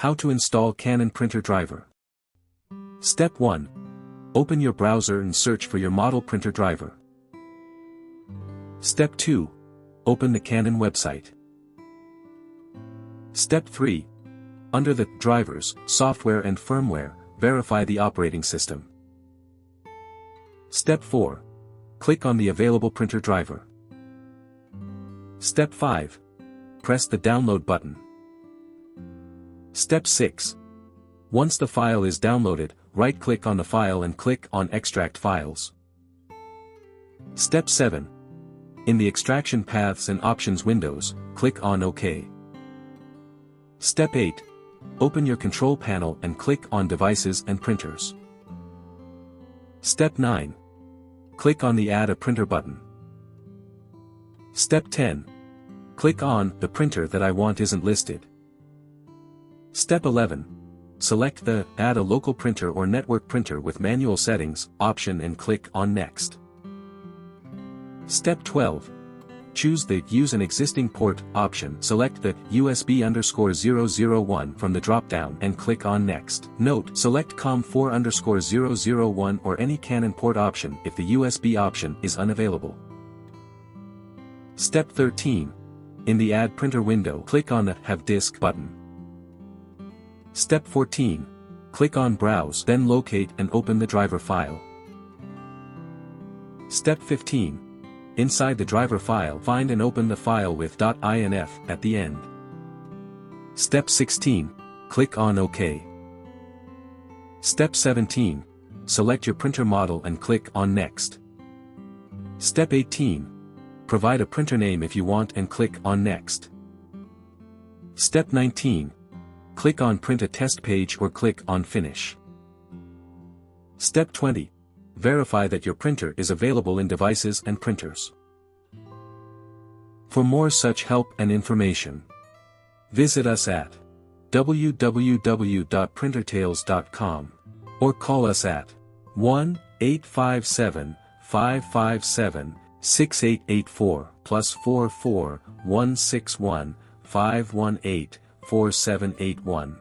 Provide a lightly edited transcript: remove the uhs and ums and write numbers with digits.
How to install Canon Printer Driver. Step 1. Open your browser and search for your model printer driver. Step 2. Open the Canon website. Step 3. Under the Drivers, Software and Firmware, verify the operating system. Step 4. Click on the available printer driver. Step 5. Press the download button. Step 6. Once the file is downloaded, right-click on the file and click on Extract Files. Step 7. In the Extraction Paths and Options windows, click on OK. Step 8. Open your control panel and click on Devices and Printers. Step 9. Click on the Add a Printer button. Step 10. Click on The printer that I want isn't listed. Step 11. Select the Add a local printer or network printer with manual settings option and click on Next. Step 12. Choose the Use an existing port option. Select the USB_001 from the drop-down and click on Next. Note: select COM4_001 or any Canon port option if the USB option is unavailable. Step 13. In the Add Printer window, click on the Have Disk button. Step 14. Click on Browse, then locate and open the driver file. Step 15. Inside the driver file, find and open the file with .inf at the end. Step 16. Click on OK. Step 17. Select your printer model and click on Next. Step 18. Provide a printer name if you want and click on Next. Step 19. Click on Print a test page or click on Finish. Step 20. Verify that your printer is available in Devices and Printers. For more such help and information, visit us at www.printertales.com or call us at 1-857-557-6884 +44 161 518 4781.